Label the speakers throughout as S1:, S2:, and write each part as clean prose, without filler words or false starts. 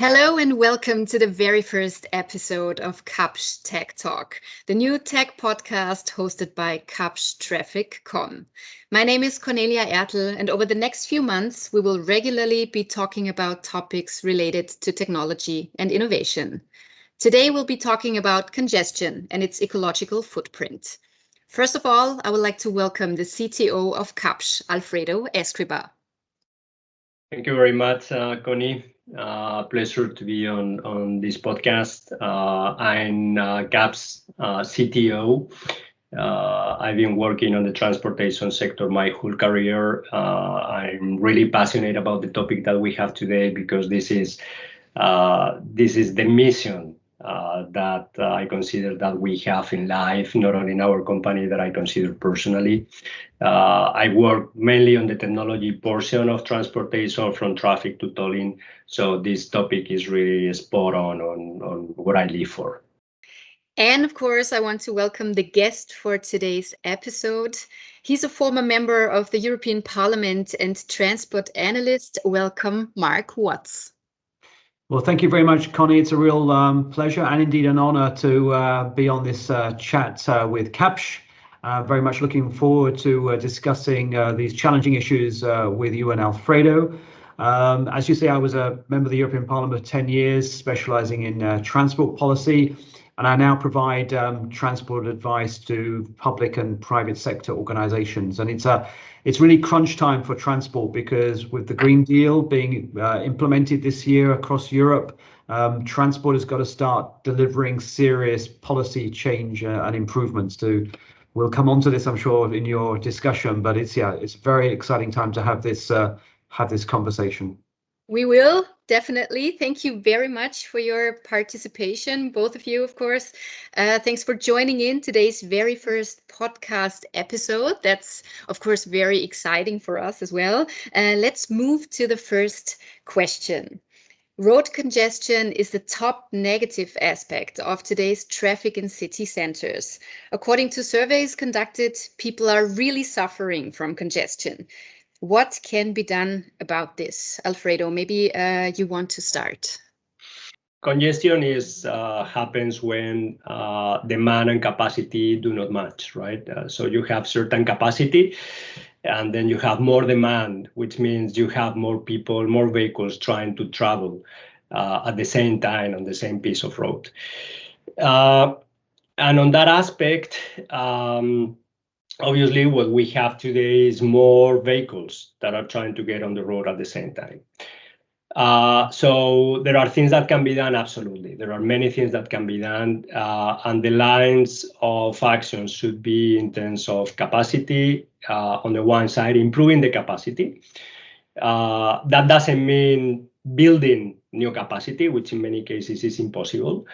S1: Hello and welcome to the very first episode of Kapsch TechTalk, the new tech podcast hosted by Kapsch TrafficCom. My name is Cornelia Ertl, and over the next few months, we will regularly be talking about topics related to technology and innovation. Today, we'll be talking about congestion and its ecological footprint. First of all, I would like to welcome the CTO of Kapsch, Alfredo Escriba.
S2: Thank you very much, Connie. Pleasure to be on this podcast. I'm Kapsch CTO. I've been working on the transportation sector my whole career. I'm really passionate about the topic that we have today because this is the mission that I consider that we have in life, not only in our company, that I consider personally. I work mainly on the technology portion of transportation, from traffic to tolling. So this topic is really spot on what I live for.
S1: And of course, I want to welcome the guest for today's episode. He's a former member of the European Parliament and transport analyst. Welcome, Mark Watts.
S3: Well, thank you very much, Connie. It's a real pleasure and indeed an honor to be on this chat with Kapsch. Very much looking forward to discussing these challenging issues with you and Alfredo. As you say, I was a member of the European Parliament for 10 years, specializing in transport policy, and I now provide transport advice to public and private sector organizations. And it's really crunch time for transport because with the Green Deal being implemented this year across Europe, transport has got to start delivering serious policy change and improvements to. We'll come on to this, I'm sure, in your discussion, but it's a very exciting time to have this conversation.
S1: We will, definitely. Thank you very much for your participation, both of you, of course. Thanks for joining in today's very first podcast episode. That's, of course, very exciting for us as well. Let's move to the first question. Road congestion is the top negative aspect of today's traffic in city centers. According to surveys conducted, people are really suffering from congestion. What can be done about this? Alfredo, maybe you want to start.
S2: Congestion happens when demand and capacity do not match, right? So you have certain capacity, and then you have more demand, which means you have more people, more vehicles trying to travel at the same time on the same piece of road. And on that aspect, obviously, what we have today is more vehicles that are trying to get on the road at the same time. So there are things that can be done, absolutely. There are many things that can be done, and the lines of action should be in terms of capacity. On the one side, improving the capacity. That doesn't mean building new capacity, which in many cases is impossible.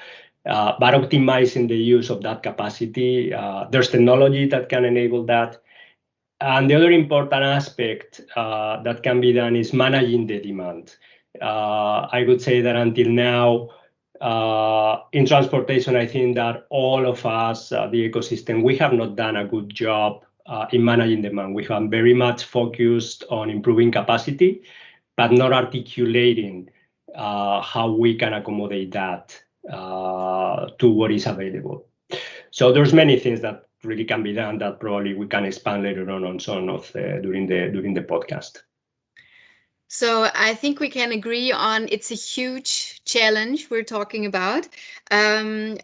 S2: But optimizing the use of that capacity. There's technology that can enable that. And the other important aspect that can be done is managing the demand. I would say that until now, in transportation, I think that all of us, the ecosystem, we have not done a good job in managing demand. We have very much focused on improving capacity, but not articulating how we can accommodate that to what is available. So there's many things that really can be done that probably we can expand later on some of during the podcast.
S1: So I think we can agree on it's a huge challenge we're talking about.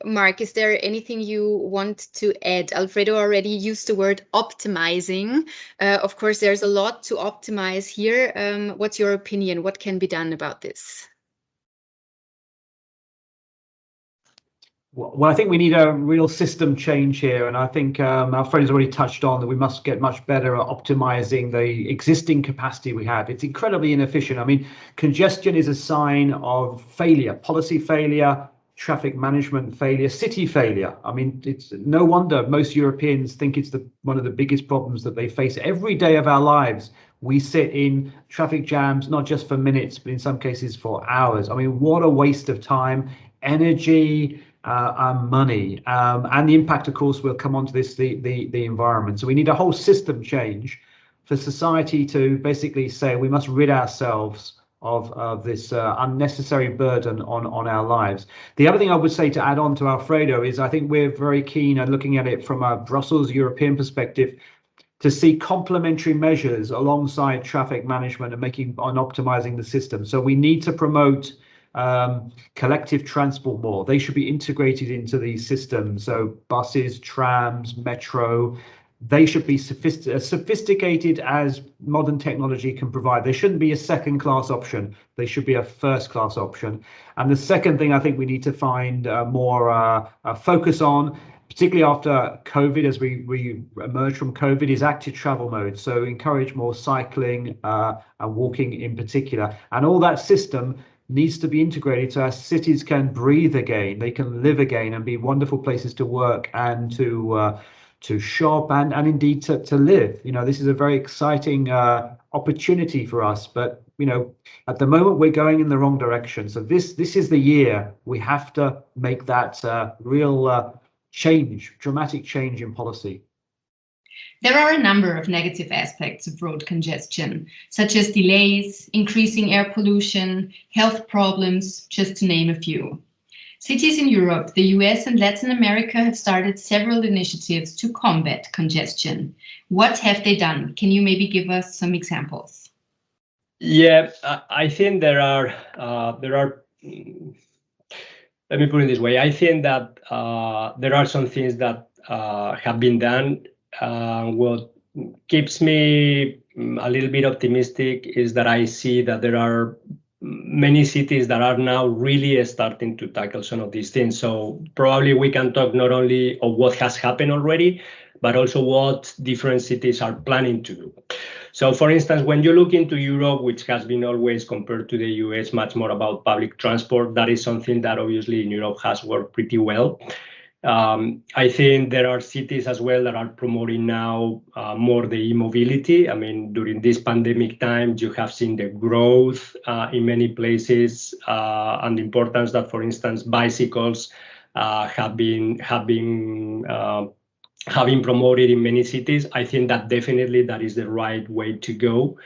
S1: Mark, is there anything you want to add? Alfredo already used the word optimizing. Of course, there's a lot to optimize here. What's your opinion? What can be done about this?
S3: Well, I think we need a real system change here. And I think Alfredo's already touched on that we must get much better at optimizing the existing capacity we have. It's incredibly inefficient. I mean, congestion is a sign of failure, policy failure, traffic management failure, city failure. I mean, it's no wonder most Europeans think it's one of the biggest problems that they face every day of our lives. We sit in traffic jams, not just for minutes, but in some cases for hours. I mean, what a waste of time, energy, money, and the impact, of course, will come onto this, the environment. So we need a whole system change for society to basically say we must rid ourselves of this unnecessary burden on our lives. The other thing I would say to add on to Alfredo is I think we're very keen at looking at it from a Brussels European perspective to see complementary measures alongside traffic management and optimizing the system. So we need to promote collective transport more. They should be integrated into these systems. So buses, trams, metro, they should be as sophisticated as modern technology can provide. They shouldn't be a second-class option. They should be a first-class option. And the second thing I think we need to find more focus on, particularly after COVID, as we emerge from COVID, is active travel mode. So encourage more cycling and walking in particular. And all that system needs to be integrated so our cities can breathe again, they can live again and be wonderful places to work and to shop and indeed to live. You know, this is a very exciting opportunity for us, but you know, at the moment we're going in the wrong direction. So this is the year we have to make that real dramatic change in policy.
S1: There are a number of negative aspects of road congestion, such as delays, increasing air pollution, health problems, just to name a few. Cities in Europe, the US, and Latin America have started several initiatives to combat congestion. What have they done? Can you maybe give us some examples?
S2: Yeah, I think there are. Let me put it this way. I think that there are some things that have been done. What keeps me a little bit optimistic is that I see that there are many cities that are now really starting to tackle some of these things. So probably we can talk not only of what has happened already, but also what different cities are planning to do. So for instance, when you look into Europe, which has been always compared to the US, much more about public transport, that is something that obviously in Europe has worked pretty well. I think there are cities as well that are promoting now more the e-mobility. I mean, during this pandemic time, you have seen the growth in many places and the importance that, for instance, bicycles have been promoted in many cities. I think that definitely that is the right way to go.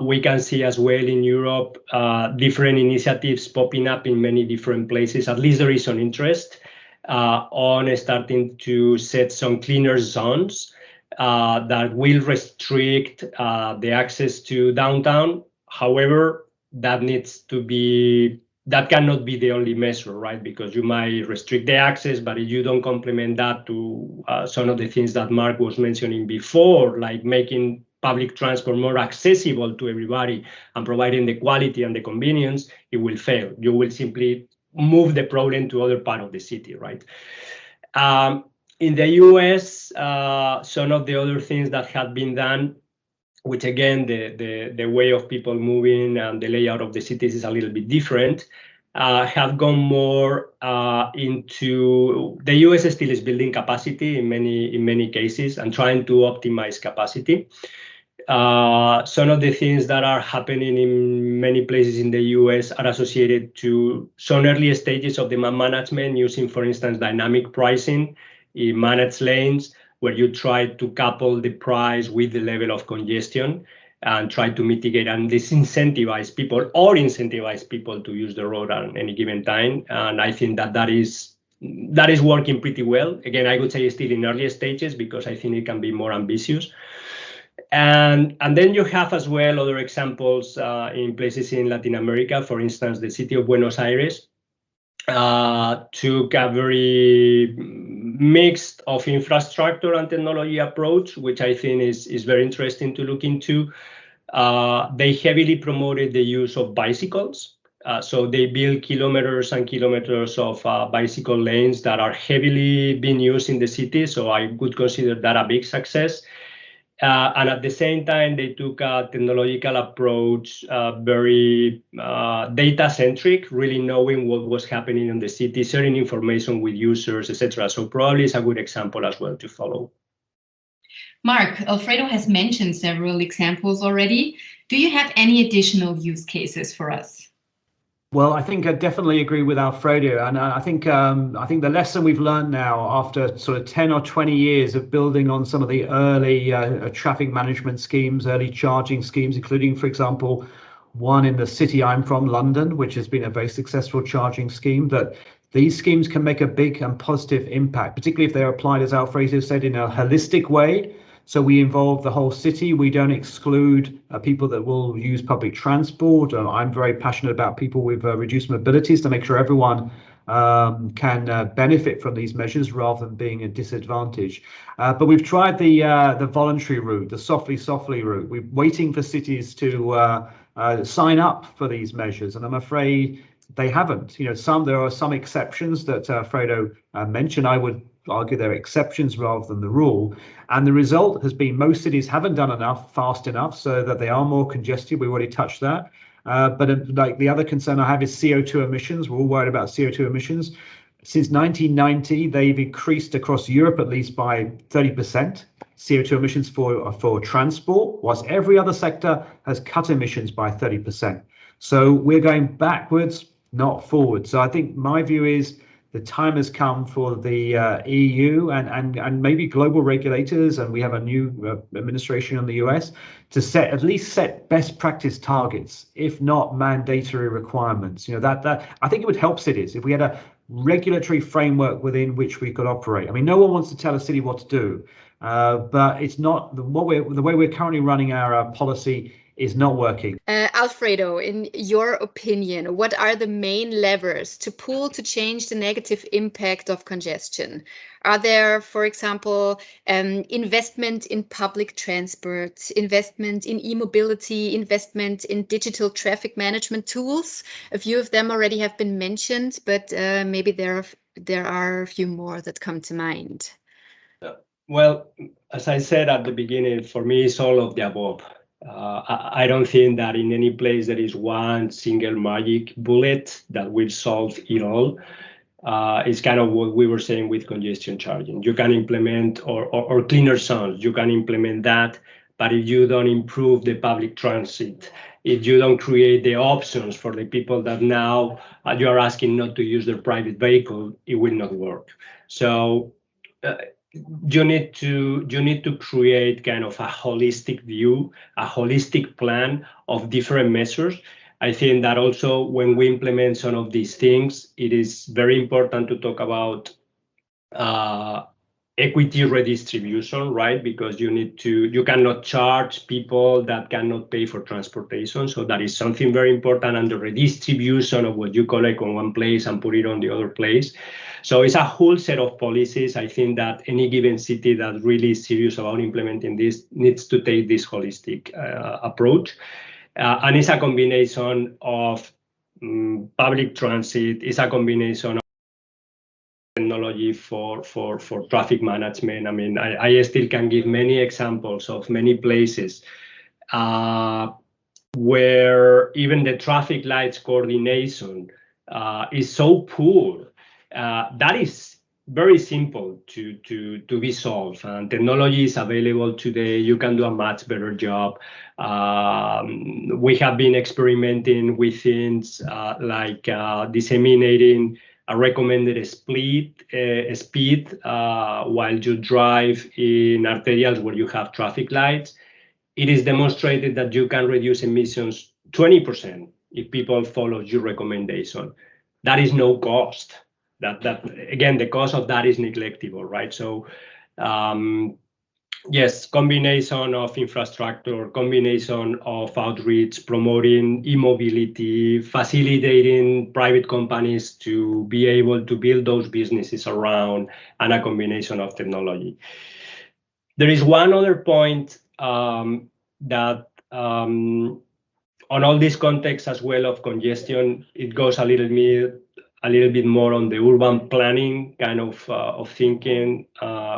S2: We can see as well in Europe different initiatives popping up in many different places. At least there is some interest on starting to set some cleaner zones that will restrict the access to downtown. However, that cannot be the only measure, right? Because you might restrict the access, but if you don't complement that to some of the things that Mark was mentioning before, like making public transport more accessible to everybody and providing the quality and the convenience, it will fail. You will simply move the problem to other part of the city, right? In the US, some of the other things that have been done, which again, the way of people moving and the layout of the cities is a little bit different, have gone more into the US still is building capacity in many cases and trying to optimize capacity. Some of the things that are happening in many places in the US are associated to some early stages of demand management using, for instance, dynamic pricing in managed lanes, where you try to couple the price with the level of congestion and try to mitigate and disincentivize people to use the road at any given time. And I think that is working pretty well. Again, I would say still in early stages because I think it can be more ambitious. And then you have as well other examples in places in Latin America. For instance, the city of Buenos Aires took a very mixed of infrastructure and technology approach, which I think is very interesting to look into. They heavily promoted the use of bicycles. So they build kilometers and kilometers of bicycle lanes that are heavily being used in the city. So I would consider that a big success. And at the same time, they took a technological approach, very data-centric, really knowing what was happening in the city, sharing information with users, etc. So probably it's a good example as well to follow.
S1: Mark, Alfredo has mentioned several examples already. Do you have any additional use cases for us?
S3: Well, I think I definitely agree with Alfredo, and I think the lesson we've learned now after sort of 10 or 20 years of building on some of the early traffic management schemes, early charging schemes, including, for example, one in the city I'm from, London, which has been a very successful charging scheme, that these schemes can make a big and positive impact, particularly if they're applied, as Alfredo said, in a holistic way. So we involve the whole city. We don't exclude people that will use public transport. I'm very passionate about people with reduced mobilities to make sure everyone can benefit from these measures rather than being a disadvantage. But we've tried the voluntary route, the softly route. We're waiting for cities to sign up for these measures, and I'm afraid they haven't. You know, there are some exceptions that Fredo mentioned. I would argue they're exceptions rather than the rule. And the result has been most cities haven't done enough fast enough so that they are more congested. We already touched that. But like the other concern I have is CO2 emissions. We're all worried about CO2 emissions. Since 1990, they've increased across Europe at least by 30%. CO2 emissions for transport, whilst every other sector has cut emissions by 30%. So we're going backwards, not forward. So I think my view is the time has come for the EU and maybe global regulators, and we have a new administration in the US, to at least set best practice targets, if not mandatory requirements. You know, that I think it would help cities if we had a regulatory framework within which we could operate. I mean, no one wants to tell a city what to do, but it's not the way we're currently running our policy is not working.
S1: Alfredo, in your opinion, what are the main levers to pull to change the negative impact of congestion? Are there, for example, investment in public transport, investment in e-mobility, investment in digital traffic management tools? A few of them already have been mentioned, but maybe there are a few more that come to mind.
S2: Well, as I said at the beginning, for me, it's all of the above. I don't think that in any place there is one single magic bullet that will solve it all. It's kind of what we were saying with congestion charging. You can implement or cleaner zones, you can implement that, but if you don't improve the public transit, if you don't create the options for the people that now you are asking not to use their private vehicle, it will not work. So you need to create kind of a holistic view, a holistic plan of different measures. I think that also when we implement some of these things, it is very important to talk about equity redistribution, right? Because you cannot charge people that cannot pay for transportation. So that is something very important, and the redistribution of what you collect on one place and put it on the other place. So it's a whole set of policies. I think that any given city that really is serious about implementing this needs to take this holistic approach. And it's a combination of public transit, it's a combination of technology for traffic management. I mean, I still can give many examples of many places where even the traffic lights coordination is so poor. That is very simple to be solved, and technology is available today. You can do a much better job. We have been experimenting with things like disseminating a recommended speed while you drive in arterials where you have traffic lights. It is demonstrated that you can reduce emissions 20% if people follow your recommendation. That is no cost. That again, the cost of that is neglectable, right? So yes, combination of infrastructure, combination of outreach, promoting e-mobility, facilitating private companies to be able to build those businesses around, and a combination of technology. There is one other point that on all this context as well of congestion, it goes a little bit more on the urban planning kind of thinking,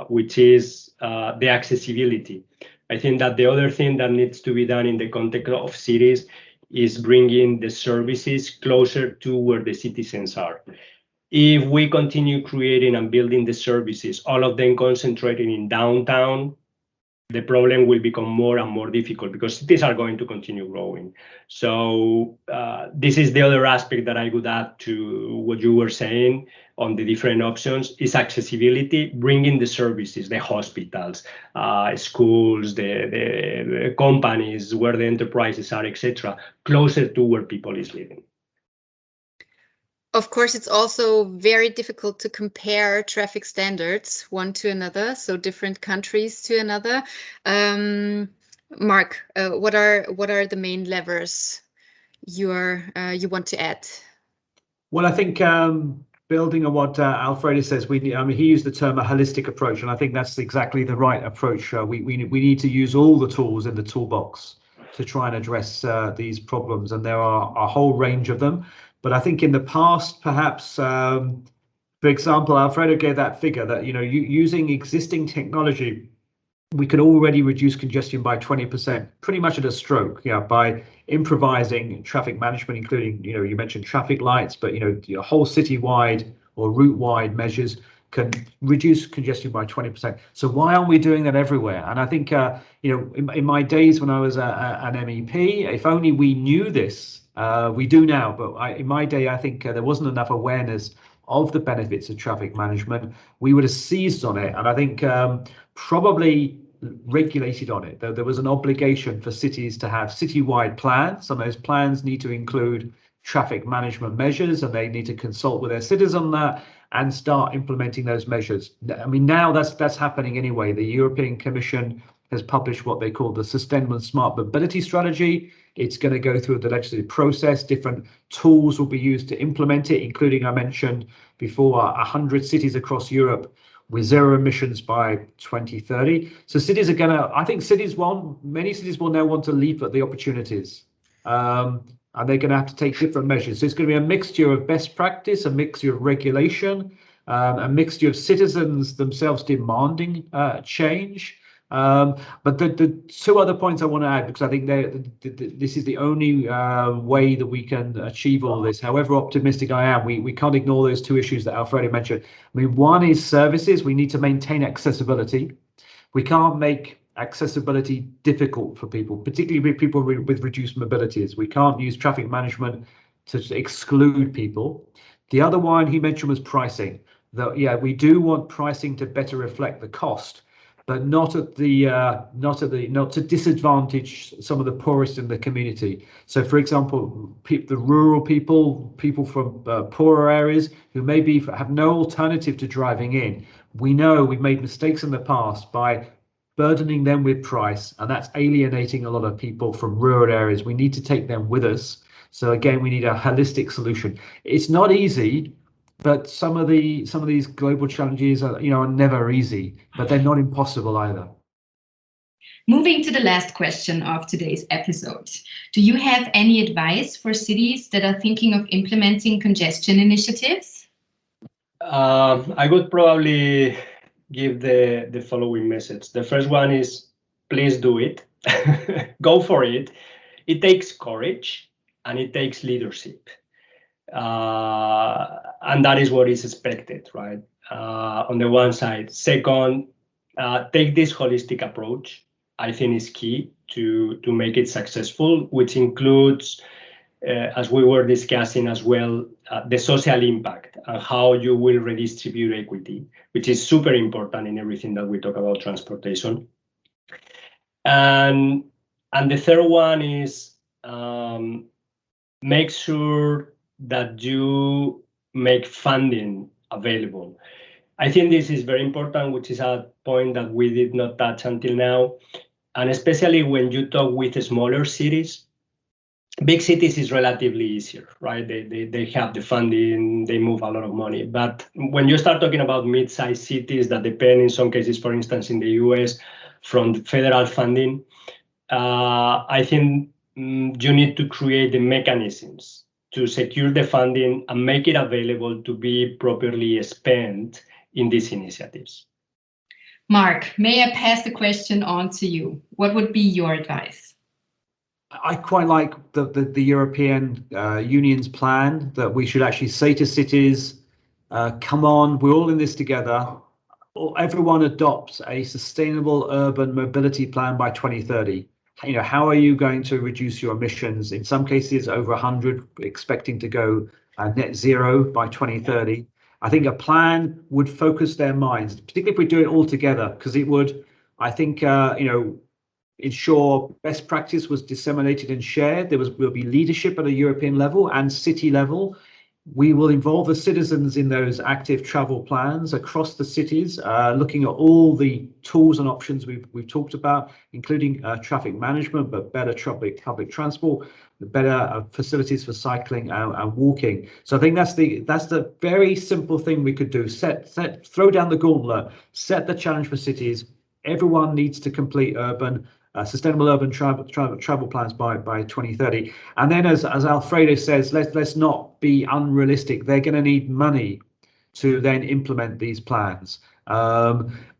S2: which is the accessibility. I think that the other thing that needs to be done in the context of cities is bringing the services closer to where the citizens are. If we continue creating and building the services, all of them concentrating in downtown, the problem will become more and more difficult because cities are going to continue growing. So this is the other aspect that I would add to what you were saying on the different options is accessibility, bringing the services, the hospitals, schools, the companies where the enterprises are, etc., closer to where people is living.
S1: Of course, it's also very difficult to compare traffic standards one to another, so different countries to another. Mark, what are the main levers you want to add?
S3: Well, I think building on what Alfredo says, he used the term a holistic approach, and I think that's exactly the right approach. We need to use all the tools in the toolbox to try and address these problems, and there are a whole range of them. But I think in the past, perhaps, for example, Alfredo gave that figure that, using existing technology, we could already reduce congestion by 20%, pretty much at a stroke, by improvising traffic management, including, you mentioned traffic lights, but, your whole citywide or route-wide measures can reduce congestion by 20%. So why aren't we doing that everywhere? And I think, in my days when I was an MEP, if only we knew this, we do now, but in my day, I think there wasn't enough awareness of the benefits of traffic management. We would have seized on it, and I think probably regulated on it. There was an obligation for cities to have citywide plans, and those plans need to include traffic management measures, and they need to consult with their citizens on that and start implementing those measures. I mean, now that's happening anyway. The European Commission has published what they call the Sustainable and Smart Mobility Strategy. It's going to go through the legislative process. Different tools will be used to implement it, including, I mentioned before, 100 cities across Europe with zero emissions by 2030. So cities are I think many cities will now want to leap at the opportunities. And they're going to have to take different measures. So it's going to be a mixture of best practice, a mixture of regulation, a mixture of citizens themselves demanding change. But the two other points I want to add, because I think this is the only way that we can achieve all this. However optimistic I am, we can't ignore those two issues that Alfredo mentioned. I mean, one is services. We need to maintain accessibility. We can't make accessibility difficult for people, particularly with people with reduced mobilities. We can't use traffic management to exclude people. The other one he mentioned was pricing. We do want pricing to better reflect the cost, but not to disadvantage some of the poorest in the community. So, for example, the rural people from poorer areas who maybe have no alternative to driving in. We know we've made mistakes in the past by burdening them with price, and that's alienating a lot of people from rural areas. We need to take them with us. So again, we need a holistic solution. It's not easy, but some of these global challenges are never easy, but they're not impossible either.
S4: Moving to the last question of today's episode. Do you have any advice for cities that are thinking of implementing congestion initiatives?
S2: I would probably give the following message. The first one is, please do it. Go for it. It takes courage and it takes leadership. And that is what is expected, right? On the one side. Second, take this holistic approach. I think is key to make it successful, which includes, as we were discussing as well, the social impact and how you will redistribute equity, which is super important in everything that we talk about transportation. And the third one is make sure that you make funding available. I think this is very important, which is a point that we did not touch until now. And especially when you talk with smaller cities, big cities is relatively easier, right? They have the funding, they move a lot of money. But when you start talking about mid-sized cities that depend in some cases, for instance, in the US, from federal funding, I think you need to create the mechanisms to secure the funding and make it available to be properly spent in these initiatives.
S4: Mark, may I pass the question on to you? What would be your advice?
S3: I quite like the European Union's plan that we should actually say to cities, come on, we're all in this together. everyone adopts a sustainable urban mobility plan by 2030. How are you going to reduce your emissions? In some cases, over 100, expecting to go net zero by 2030. I think a plan would focus their minds, particularly if we do it all together, because it would, I think, ensure best practice was disseminated and shared. Will be leadership at a European level and city level. We will involve the citizens in those active travel plans across the cities, looking at all the tools and options we've talked about, including traffic management, but better public transport, better facilities for cycling and walking. So I think that's the very simple thing we could do. Throw down the gauntlet, set the challenge for cities. Everyone needs to complete sustainable urban travel plans by 2030. And then, as Alfredo says, let's not be unrealistic. They're going to need money to then implement these plans.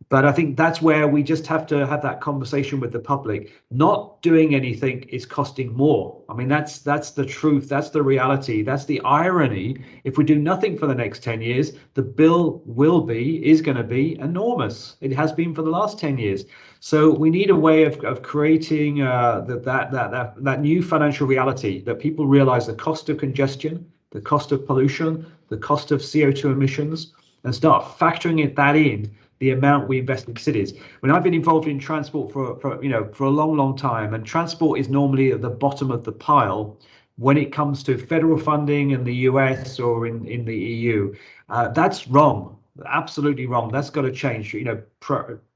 S3: But I think that's where we just have to have that conversation with the public. Not doing anything is costing more. I mean, that's the truth. That's the reality. That's the irony. If we do nothing for the next 10 years, the bill is going to be enormous. It has been for the last 10 years. So we need a way of creating that new financial reality, that people realize the cost of congestion, the cost of pollution, the cost of CO2 emissions, and start factoring that in the amount we invest in cities. When I've been involved in transport for a long time, and transport is normally at the bottom of the pile when it comes to federal funding in the US or in the EU. That's wrong, absolutely wrong. That's got to change.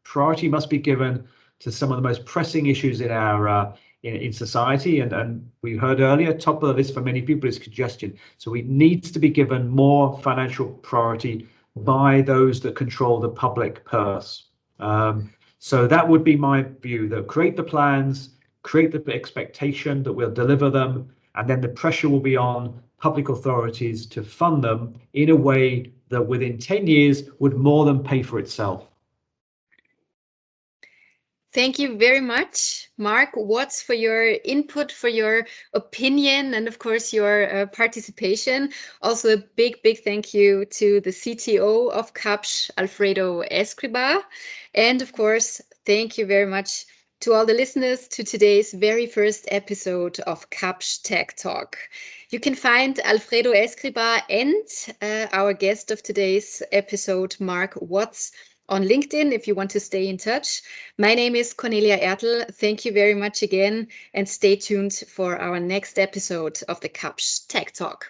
S3: Priority must be given to some of the most pressing issues in our in society, and we heard earlier, top of the list for many people is congestion. So it needs to be given more financial priority by those that control the public purse. So that would be my view, that create the plans, create the expectation that we'll deliver them, and then the pressure will be on public authorities to fund them in a way that within 10 years would more than pay for itself.
S1: Thank you very much, Mark Watts, for your input, for your opinion, and of course your participation. Also a big thank you to the CTO of Kapsch, Alfredo Escriba. And of course, thank you very much to all the listeners to today's very first episode of Kapsch Tech Talk. You can find Alfredo Escriba and our guest of today's episode, Mark Watts, on LinkedIn if you want to stay in touch. My name is Cornelia Ertl. Thank you very much again, and stay tuned for our next episode of the Kapsch Tech Talk.